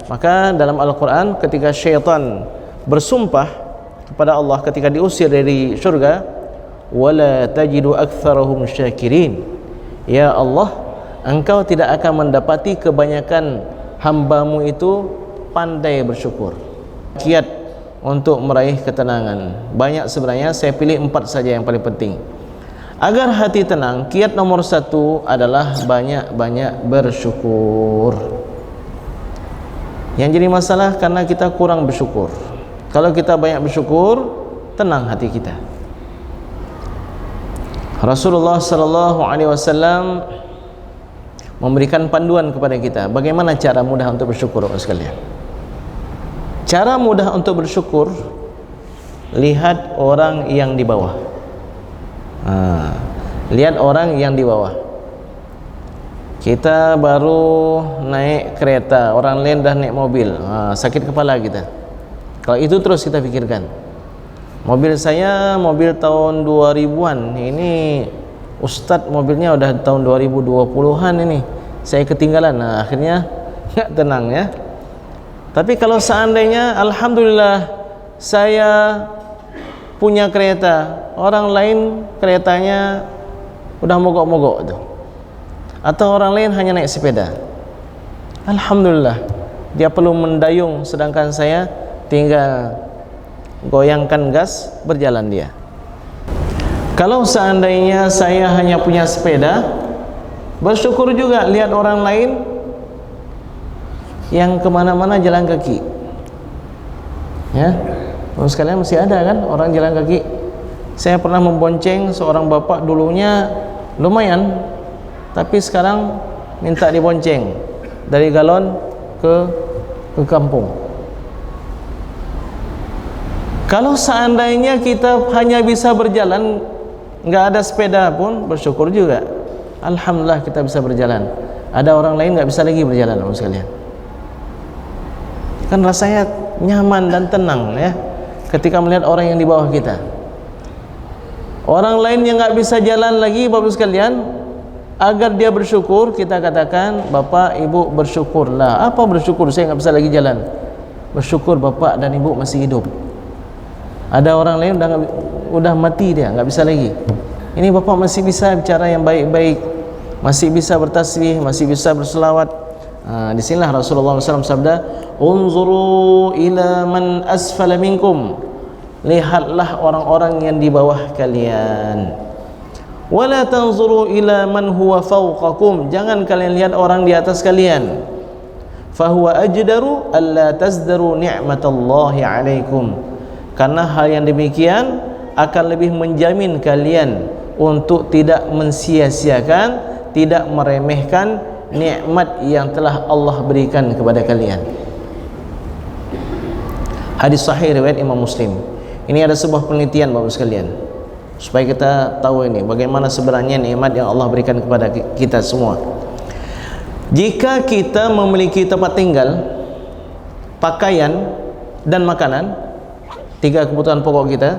Maka dalam Al-Quran ketika syaitan bersumpah kepada Allah ketika diusir dari syurga, wala tajidu aktsarahum syakirin, ya Allah, engkau tidak akan mendapati kebanyakan hambamu itu pandai bersyukur, kiat untuk meraih ketenangan. Banyak sebenarnya, saya pilih 4 saja yang paling penting. Agar hati tenang, kiat nomor 1 adalah banyak-banyak bersyukur. Yang jadi masalah karena kita kurang bersyukur. Kalau kita banyak bersyukur, tenang hati kita. Rasulullah sallallahu alaihi wasallam memberikan panduan kepada kita bagaimana cara mudah untuk bersyukur, sekalian. Cara mudah untuk bersyukur, lihat orang yang di bawah. Lihat orang yang di bawah. Kita baru naik kereta, orang lain dah naik mobil, sakit kepala kita. Kalau itu terus kita pikirkan, mobil saya mobil tahun 2000-an, ini Ustadz mobilnya udah tahun 2020-an ini, saya ketinggalan. Nah, akhirnya nggak tenang ya. Tapi kalau seandainya alhamdulillah saya punya kereta, orang lain keretanya udah mogok-mogok tuh, atau orang lain hanya naik sepeda, alhamdulillah dia perlu mendayung sedangkan saya tinggal goyangkan gas, berjalan dia. Kalau seandainya saya hanya punya sepeda, bersyukur juga lihat orang lain yang kemana-mana jalan kaki ya. Sekalian masih ada kan orang jalan kaki. Saya pernah membonceng seorang bapak, dulunya lumayan, tapi sekarang minta dibonceng dari galon ke kampung. Kalau seandainya kita hanya bisa berjalan, nggak ada sepeda pun, bersyukur juga. Alhamdulillah kita bisa berjalan. Ada orang lain nggak bisa lagi berjalan, sekalian. Kan rasanya nyaman dan tenang ya ketika melihat orang yang di bawah kita. Orang lain yang nggak bisa jalan lagi, Bapak sekalian, agar dia bersyukur, kita katakan, Bapak Ibu bersyukurlah. Apa bersyukur? Saya nggak bisa lagi jalan. Bersyukur Bapak dan Ibu masih hidup. Ada orang lain udah mati, dia nggak bisa lagi. Ini Bapak masih bisa bicara yang baik-baik, masih bisa bertasbih, masih bisa berselawat. Disinilah Rasulullah SAW sabda, unzuru ila man asfala minkum, lihatlah orang-orang yang di bawah kalian. Wala tanzuru ila man huwa fawqakum, jangan kalian lihat orang di atas kalian. Fahuwa ajdaru alla tazdaru ni'matallahi alaikum, karena hal yang demikian akan lebih menjamin kalian untuk tidak mensia-siakan, tidak meremehkan nikmat yang telah Allah berikan kepada kalian. Hadis sahih riwayat Imam Muslim. Ini ada sebuah penelitian Bapak sekalian, supaya kita tahu ini bagaimana sebenarnya nikmat yang Allah berikan kepada kita semua. Jika kita memiliki tempat tinggal, pakaian dan makanan, 3 kebutuhan pokok kita.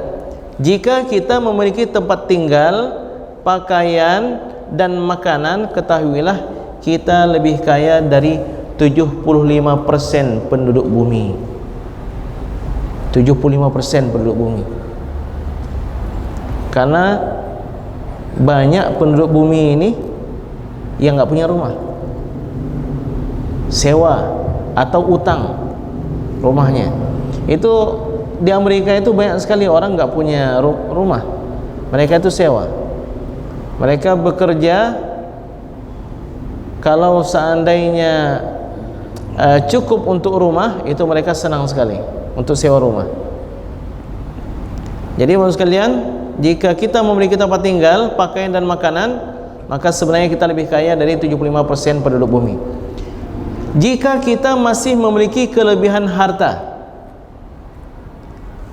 Jika kita memiliki tempat tinggal, pakaian dan makanan, ketahuilah kita lebih kaya dari 75% penduduk bumi. 75% penduduk bumi. Karena banyak penduduk bumi ini yang nggak punya rumah, sewa atau utang rumahnya. Itu di Amerika itu banyak sekali orang nggak punya rumah, mereka itu sewa. Mereka bekerja, kalau seandainya cukup untuk rumah, itu mereka senang sekali untuk sewa rumah. Jadi Bapak sekalian, jika kita memiliki tempat tinggal, pakaian dan makanan, maka sebenarnya kita lebih kaya dari 75% penduduk bumi. Jika kita masih memiliki kelebihan harta,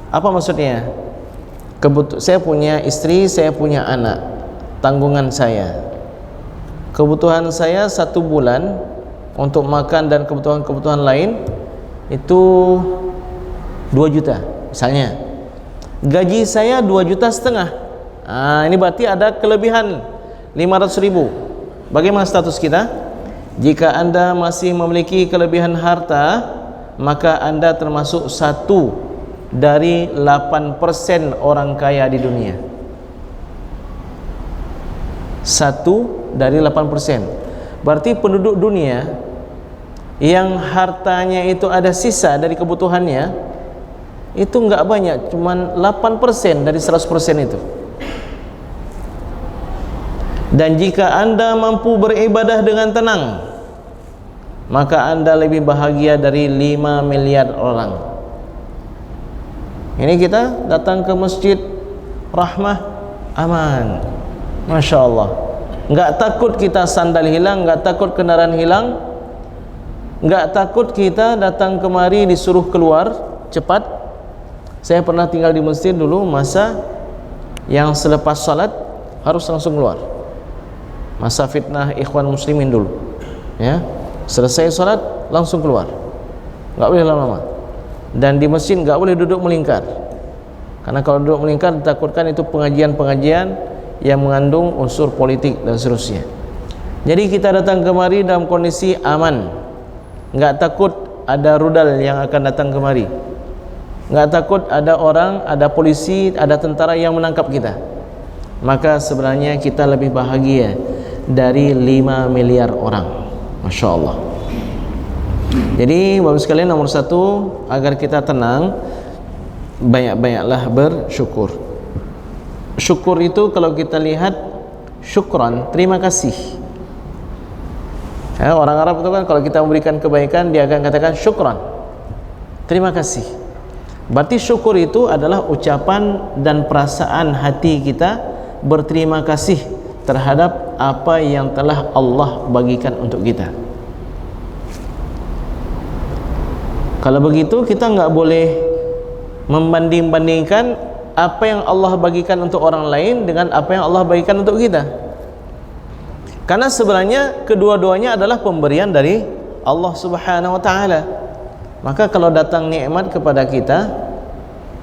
apa maksudnya? Saya punya istri, saya punya anak, tanggungan saya, kebutuhan saya 1 bulan untuk makan dan kebutuhan-kebutuhan lain itu 2 juta misalnya. Gaji saya 2,5 juta. Ini berarti ada kelebihan 500.000. Bagaimana status kita? Jika Anda masih memiliki kelebihan harta, maka anda termasuk 1 dari 8% orang kaya di dunia. 1 dari 8%. Berarti penduduk dunia yang hartanya itu ada sisa dari kebutuhannya itu enggak banyak, cuman 8% dari 100% itu. Dan jika anda mampu beribadah dengan tenang, maka anda lebih bahagia dari 5 miliar orang. Ini kita datang ke masjid Rahmah, aman, Masya Allah. Enggak takut kita sandal hilang, enggak takut kendaraan hilang, enggak takut kita datang kemari disuruh keluar cepat. Saya pernah tinggal di masjid dulu, masa yang selepas salat harus langsung keluar, masa fitnah ikhwan muslimin dulu, ya, selesai salat langsung keluar, enggak boleh lama-lama. Dan di masjid enggak boleh duduk melingkar, karena kalau duduk melingkar ditakutkan itu pengajian-pengajian yang mengandung unsur politik dan seterusnya. Jadi kita datang kemari dalam kondisi aman, enggak takut ada rudal yang akan datang kemari, enggak takut ada orang, ada polisi, ada tentara yang menangkap kita. Maka sebenarnya kita lebih bahagia dari 5 miliar orang. Masya Allah. Jadi bapak sekalian, nomor 1, agar kita tenang, banyak-banyaklah bersyukur. Syukur itu kalau kita lihat, syukran, terima kasih. Ya, orang Arab itu kan kalau kita memberikan kebaikan, dia akan katakan syukran, terima kasih. Berarti syukur itu adalah ucapan dan perasaan hati kita berterima kasih terhadap apa yang telah Allah bagikan untuk kita. Kalau begitu kita enggak boleh membanding-bandingkan apa yang Allah bagikan untuk orang lain dengan apa yang Allah bagikan untuk kita. Karena sebenarnya kedua-duanya adalah pemberian dari Allah Subhanahu wa taala. Maka kalau datang nikmat kepada kita,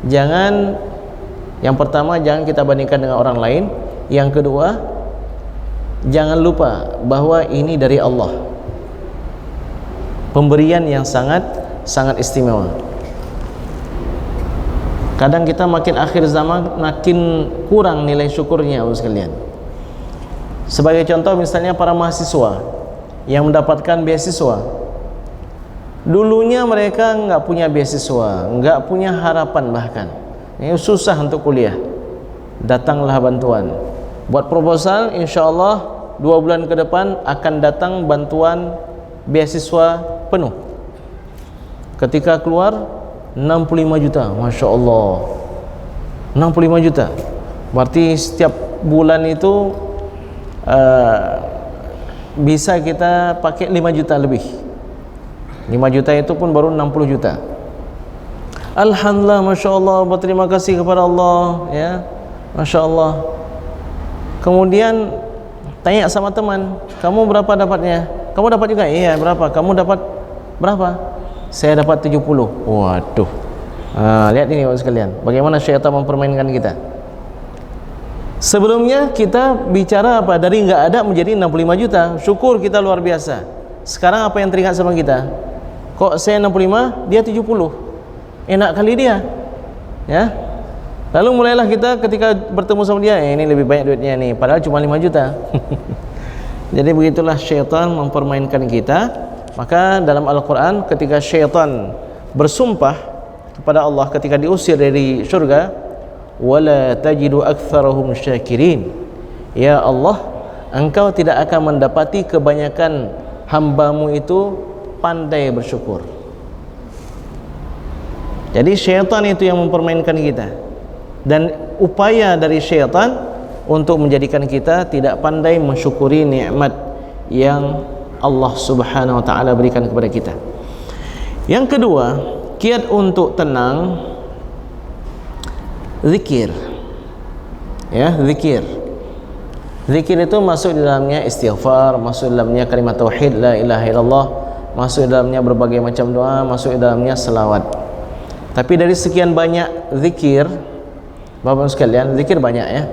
jangan, yang pertama jangan kita bandingkan dengan orang lain, yang kedua jangan lupa bahwa ini dari Allah, pemberian yang sangat istimewa. Kadang kita makin akhir zaman makin kurang nilai syukurnya, Bapak sekalian. Sebagai contoh misalnya para mahasiswa yang mendapatkan beasiswa, dulunya mereka enggak punya beasiswa, enggak punya harapan, bahkan ini susah untuk kuliah. Datanglah bantuan, buat proposal, insya Allah 2 bulan ke depan akan datang bantuan beasiswa penuh. Ketika keluar 65 juta, Masya Allah, 65 juta. Berarti setiap bulan itu bisa kita pakai 5 juta lebih. 5 juta itu pun baru 60 juta. Alhamdulillah, Masya Allah, berterima kasih kepada Allah, ya, Masya Allah. Kemudian tanya sama teman, kamu berapa dapatnya? Kamu dapat juga? Iya, berapa? Kamu dapat berapa? Saya dapat 70. Waduh. Lihat ini Bapak sekalian, bagaimana syaitan mempermainkan kita. Sebelumnya kita bicara apa? Dari enggak ada menjadi 65 juta. Syukur kita luar biasa. Sekarang apa yang teringat sama kita? Kok saya 65, dia 70. Enak kali dia. Ya. Lalu mulailah kita ketika bertemu sama dia, ini lebih banyak duitnya nih, padahal cuma 5 juta. Jadi begitulah syaitan mempermainkan kita. Maka dalam Al-Quran ketika syaitan bersumpah kepada Allah ketika diusir dari syurga, wala tajidu aktsarahum syakirin, ya Allah, engkau tidak akan mendapati kebanyakan hambamu itu pandai bersyukur. Jadi syaitan itu yang mempermainkan kita, dan upaya dari syaitan untuk menjadikan kita tidak pandai mensyukuri nikmat yang Allah Subhanahu wa taala berikan kepada kita. Yang kedua, kiat untuk tenang, zikir. Ya, zikir. Zikir itu masuk di dalamnya istighfar, masuk di dalamnya kalimat tauhid la ilaha illallah, masuk di dalamnya berbagai macam doa, masuk di dalamnya selawat. Tapi dari sekian banyak zikir, Bapak sekalian, zikir banyak ya.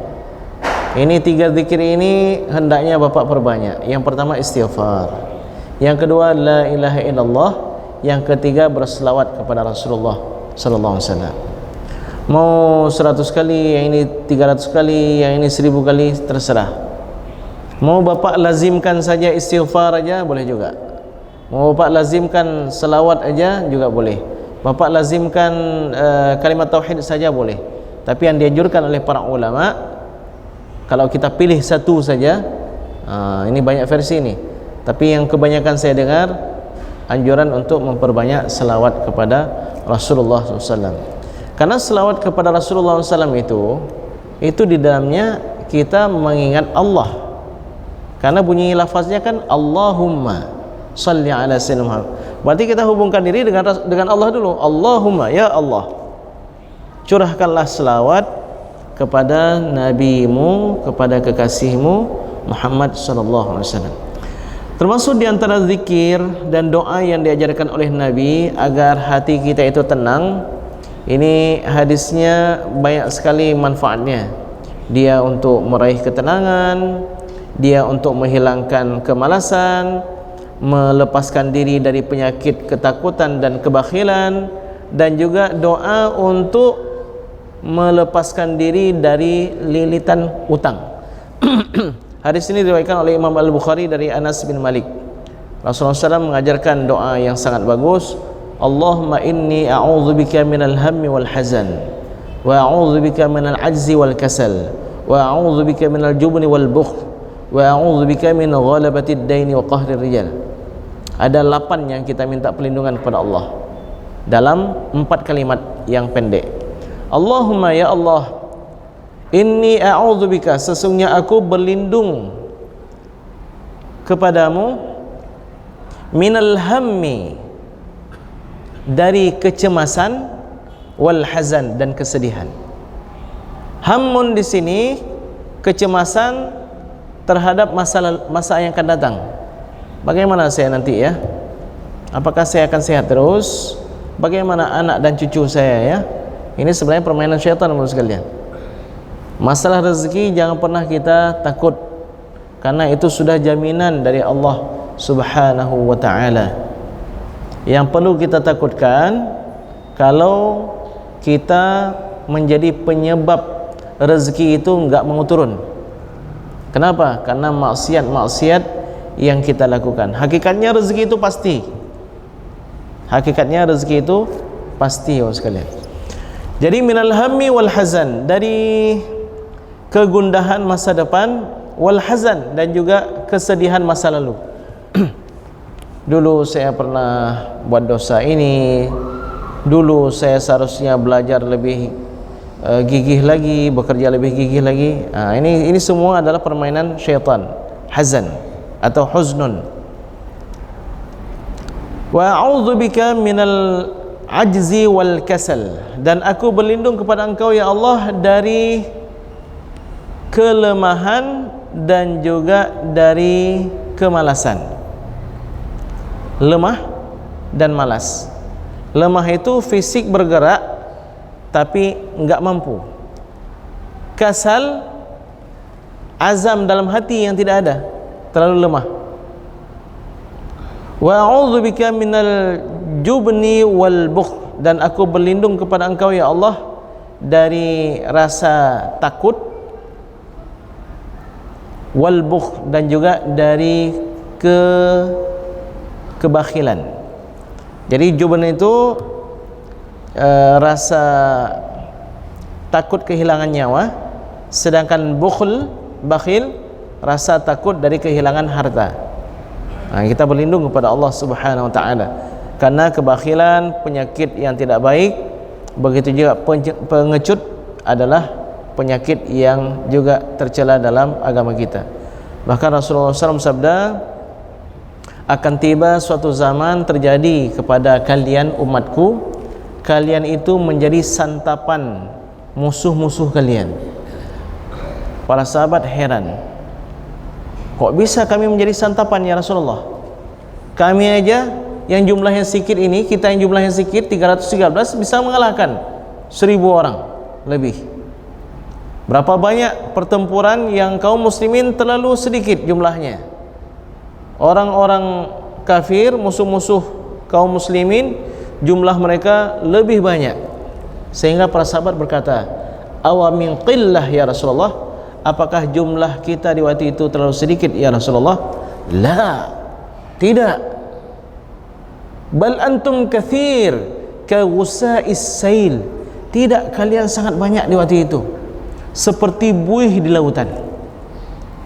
Ini 3 zikir ini hendaknya Bapak perbanyak. Yang pertama istighfar, yang kedua la ilaha illallah, yang ketiga berselawat kepada Rasulullah sallallahu alaihi wasallam. Mau 100 kali, yang ini 300 kali, yang ini 1000 kali, terserah. Mau bapak lazimkan saja istighfar aja boleh juga. Mau bapak lazimkan selawat aja juga boleh. Bapak lazimkan kalimat tauhid saja boleh. Tapi yang dianjurkan oleh para ulama, kalau kita pilih satu saja, ini banyak versi ini, tapi yang kebanyakan saya dengar anjuran untuk memperbanyak selawat kepada Rasulullah SAW. Karena selawat kepada Rasulullah SAW itu di dalamnya kita mengingat Allah. Karena bunyi lafaznya kan Allahumma salli ala sayyidina Muhammad. Berarti kita hubungkan diri dengan Allah dulu. Allahumma, ya Allah, curahkanlah selawat kepada nabimu, kepada kekasihmu Muhammad sallallahu alaihi wasallam. Termasuk di antara zikir dan doa yang diajarkan oleh Nabi agar hati kita itu tenang. Ini hadisnya banyak sekali manfaatnya. Dia untuk meraih ketenangan, dia untuk menghilangkan kemalasan, melepaskan diri dari penyakit ketakutan dan kebakhilan, dan juga doa untuk melepaskan diri dari lilitan utang. Hadis ini diriwayatkan oleh Imam Al-Bukhari dari Anas bin Malik. Rasulullah SAW mengajarkan doa yang sangat bagus. Allahumma inni a'udzubika minal hammi wal hazan, wa a'udzubika minal ajzi wal kasal, wa a'udzubika minal jubni wal bukhl, wa a'udzubika min ghalabatid daini wa qahrir rijal. Ada 8 yang kita minta perlindungan kepada Allah dalam 4 kalimat yang pendek. Allahumma, ya Allah, inni a'udzubika, sesungguhnya aku berlindung kepadamu, minal hammi, dari kecemasan, wal hazan, dan kesedihan. Hammun di sini kecemasan terhadap masa yang akan datang. Bagaimana saya nanti ya? Apakah saya akan sehat terus? Bagaimana anak dan cucu saya ya? Ini sebenarnya permainan syaitan menurut sekalian. Masalah rezeki jangan pernah kita takut, karena itu sudah jaminan dari Allah Subhanahu wa ta'ala. Yang perlu kita takutkan kalau kita menjadi penyebab rezeki itu enggak mau turun. Kenapa? Karena maksiat-maksiat yang kita lakukan. Hakikatnya rezeki itu pasti. Hakikatnya rezeki itu pasti, ya sekalian. Jadi minal hammi wal hazan, dari kegundahan masa depan, wal hazan, dan juga kesedihan masa lalu. Dulu saya pernah buat dosa ini, dulu saya seharusnya belajar lebih gigih lagi, bekerja lebih gigih lagi. Ini semua adalah permainan syaitan, hazan atau huznun. Wa a'udzubika minal ajzi wal kasal, dan aku berlindung kepada Engkau ya Allah dari kelemahan dan juga dari kemalasan. Lemah dan malas. Lemah itu fisik bergerak tapi enggak mampu. Kasal, azam dalam hati yang tidak ada, terlalu lemah. Wa a'udzubika minal jubni wal bukhl, dan aku berlindung kepada Engkau ya Allah dari rasa takut, wal bukhl, dan juga dari kebakhilan. Jadi jubn itu rasa takut kehilangan nyawa, sedangkan bakhil, rasa takut dari kehilangan harta. Kita berlindung kepada Allah Subhanahu wa ta'ala, karena kebakhilan penyakit yang tidak baik, begitu juga pengecut adalah penyakit yang juga tercela dalam agama kita. Bahkan Rasulullah SAW sabda, akan tiba suatu zaman terjadi kepada kalian umatku, kalian itu menjadi santapan musuh-musuh kalian. Para sahabat heran, kok bisa kami menjadi santapan ya Rasulullah? Kami aja yang jumlahnya sedikit ini, kita yang jumlahnya sedikit 313 bisa mengalahkan 1000 orang lebih. Berapa banyak pertempuran yang kaum muslimin terlalu sedikit jumlahnya. Orang-orang kafir, musuh-musuh kaum muslimin jumlah mereka lebih banyak, sehingga para sahabat berkata, awamin qillah ya Rasulullah, apakah jumlah kita di waktu itu terlalu sedikit ya Rasulullah? La, tidak. Bal antum kathir ka ghusa'is sail, tidak, kalian sangat banyak di waktu itu, seperti buih di lautan.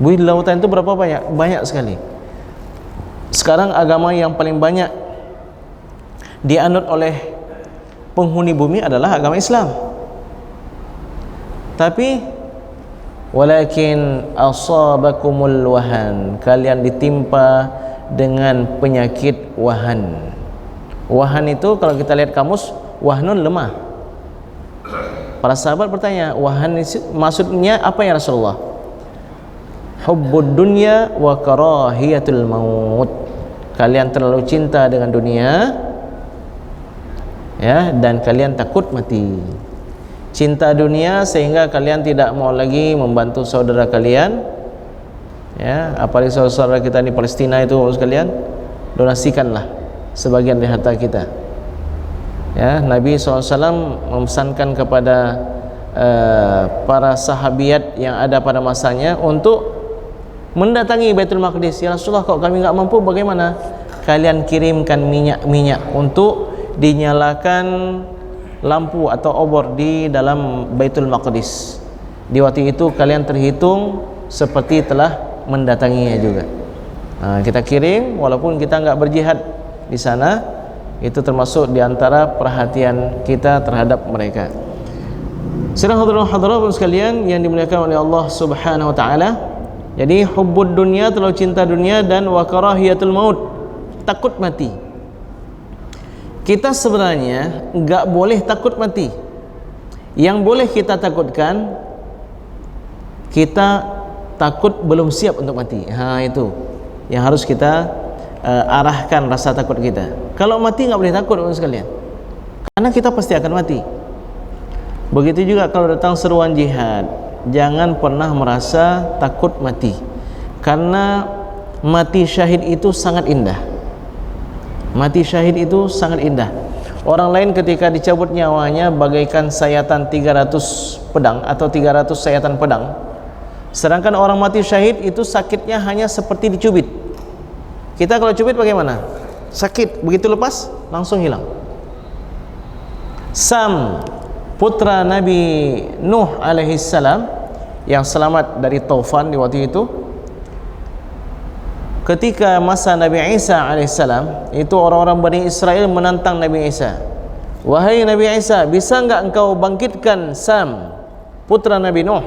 Buih di lautan itu berapa banyak? Banyak sekali. Sekarang agama yang paling banyak dianut oleh penghuni bumi adalah agama Islam. Tapi walakin asabakumul wahan, kalian ditimpa dengan penyakit wahan. Wahan itu kalau kita lihat kamus, wahnun lemah. Para sahabat bertanya, wahan maksudnya apa ya Rasulullah? Hubbud dunya wa karahiyatul maut, kalian terlalu cinta dengan dunia, ya, dan kalian takut mati. Cinta dunia sehingga kalian tidak mau lagi membantu saudara kalian, ya, apalagi saudara kita di Palestina itu sekalian, donasikanlah sebagian dari harta kita. Ya, Nabi SAW memesankan kepada para sahabiat yang ada pada masanya untuk mendatangi Baitul Maqdis. Ya Rasulullah, kalau kami enggak mampu bagaimana? Kalian kirimkan minyak-minyak untuk dinyalakan lampu atau obor di dalam Baitul Maqdis. Di waktu itu kalian terhitung seperti telah mendatanginya juga. Nah, kita kirim walaupun kita enggak berjihad di sana, itu termasuk di antara perhatian kita terhadap mereka. Sidang hadirin hadirat sekalian yang dimuliakan oleh Allah Subhanahu wa taala. Jadi hubbud dunya, terlalu cinta dunia, dan wa karahiyatul maut, takut mati. Kita sebenarnya enggak boleh takut mati. Yang boleh kita takutkan, kita takut belum siap untuk mati. Itu yang harus kita arahkan rasa takut kita. Kalau mati enggak boleh takut sekalian, karena kita pasti akan mati. Begitu juga kalau datang seruan jihad, jangan pernah merasa takut mati, karena mati syahid itu sangat indah. Mati syahid itu sangat indah. Orang lain ketika dicabut nyawanya bagaikan sayatan 300 pedang atau 300 sayatan pedang, sedangkan orang mati syahid itu sakitnya hanya seperti dicubit. Kita kalau cubit bagaimana? Sakit, begitu lepas langsung hilang. Sam, putra Nabi Nuh alaihissalam yang selamat dari taufan di waktu itu, ketika masa Nabi Isa alaihissalam, itu orang-orang Bani Israel menantang Nabi Isa, wahai Nabi Isa, bisa enggak engkau bangkitkan Sam, putra Nabi Nuh?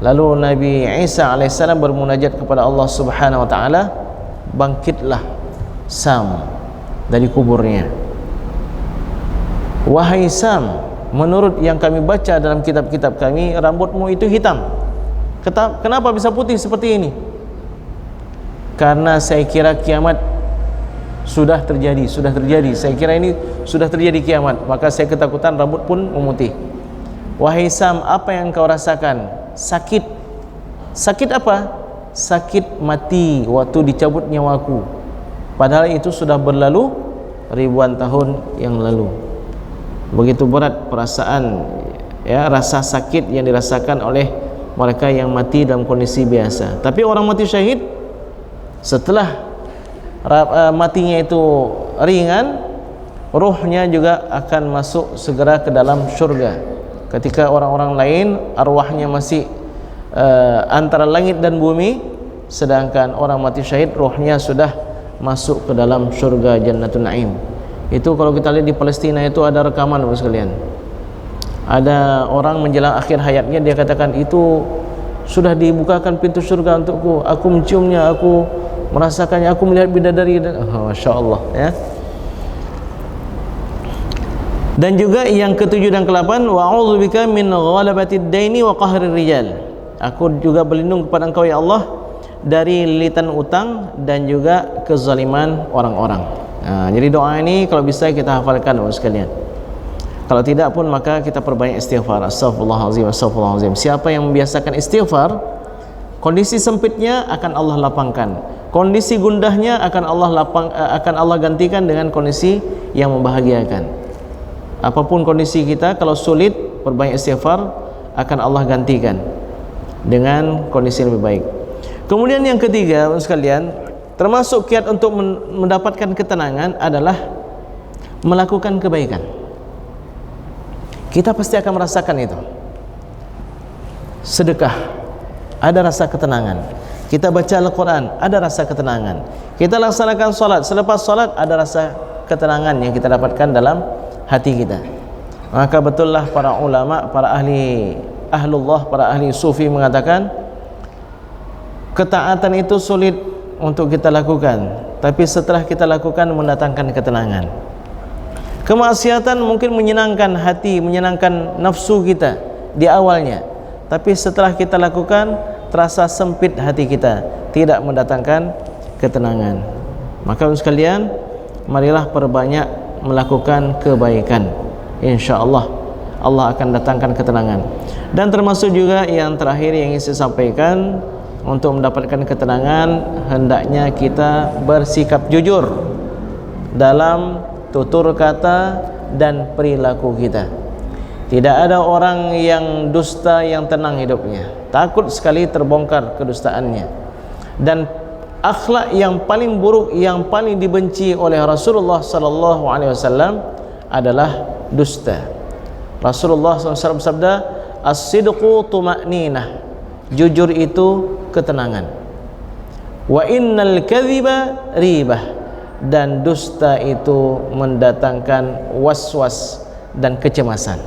Lalu Nabi Isa alaihissalam bermunajat kepada Allah Subhanahu wa taala, bangkitlah Sam dari kuburnya. Wahai Sam, menurut yang kami baca dalam kitab-kitab kami, rambutmu itu hitam. Kenapa bisa putih seperti ini? Karena saya kira kiamat sudah terjadi. Saya kira ini sudah terjadi kiamat, maka saya ketakutan, rambut pun memutih. Wahai Sam, apa yang kau rasakan? Sakit. Sakit apa? Sakit mati waktu dicabut nyawaku, padahal itu sudah berlalu ribuan tahun yang lalu. Begitu berat perasaan, ya, rasa sakit yang dirasakan oleh mereka yang mati dalam kondisi biasa. Tapi orang mati syahid, setelah matinya itu ringan, ruhnya juga akan masuk segera ke dalam syurga. Ketika orang-orang lain arwahnya masih antara langit dan bumi, sedangkan orang mati syahid rohnya sudah masuk ke dalam syurga Jannatul Naim. Itu kalau kita lihat di Palestina itu ada rekaman Bapak sekalian. Ada orang menjelang akhir hayatnya, dia katakan, itu sudah dibukakan pintu syurga untukku, aku menciumnya, aku merasakannya, aku melihat bidadari, dan Masya Allah, ya. Dan juga yang ketujuh dan ke-8, wa'udzubika min ghalabatid daini wa qahrir rijal, aku juga berlindung kepada engkau ya Allah dari lilitan utang dan juga kezaliman orang-orang. Jadi doa ini kalau bisa kita hafalkan Bapak sekalian. Kalau tidak pun maka kita perbanyak istighfar. Astaghfirullahalazim, astaghfirullahalazim. Siapa yang membiasakan istighfar, kondisi sempitnya akan Allah lapangkan, kondisi gundahnya akan Allah gantikan dengan kondisi yang membahagiakan. Apapun kondisi kita, kalau sulit perbanyak istighfar, akan Allah gantikan dengan kondisi yang lebih baik. Kemudian yang ketiga sekalian, termasuk kiat untuk mendapatkan ketenangan adalah melakukan kebaikan. Kita pasti akan merasakan itu. Sedekah, ada rasa ketenangan. Kita baca Al-Quran, ada rasa ketenangan. Kita laksanakan salat, selepas salat ada rasa ketenangan yang kita dapatkan dalam hati kita. Maka betullah para ulama, para ahlullah, para ahli sufi mengatakan, ketaatan itu sulit untuk kita lakukan, tapi setelah kita lakukan mendatangkan ketenangan. Kemaksiatan mungkin menyenangkan hati, menyenangkan nafsu kita di awalnya, tapi setelah kita lakukan terasa sempit hati kita, tidak mendatangkan ketenangan. Maka sekalian, marilah perbanyak melakukan kebaikan. InsyaAllah Allah akan datangkan ketenangan. Dan termasuk juga yang terakhir yang ingin saya sampaikan, untuk mendapatkan ketenangan hendaknya kita bersikap jujur dalam tutur kata dan perilaku kita. Tidak ada orang yang dusta yang tenang hidupnya, takut sekali terbongkar kedustaannya. Dan akhlak yang paling buruk, yang paling dibenci oleh Rasulullah sallallahu alaihi wasallam adalah dusta. Rasulullah SAW bersabda, as-sidqu tuma'ninah, jujur itu ketenangan. Wa innal kadhiba ribah, dan dusta itu mendatangkan waswas dan kecemasan.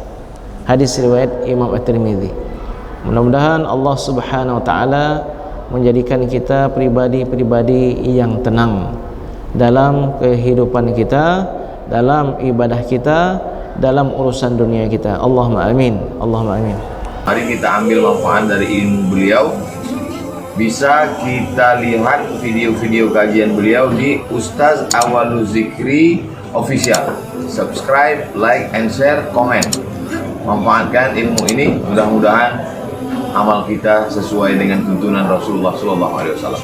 Hadis riwayat Imam At-Tirmidzi. Mudah-mudahan Allah Subhanahu wa taala menjadikan kita pribadi-pribadi yang tenang dalam kehidupan kita, dalam ibadah kita, dalam urusan dunia kita. Allahumma amin. Allahumma amin. Mari kita ambil manfaat dari ilmu beliau. Bisa kita lihat video-video kajian beliau di Ustaz Awwalu Zikri Official. Subscribe, like, and share, komen. Manfaatkan ilmu ini, mudah-mudahan amal kita sesuai dengan tuntunan Rasulullah SAW.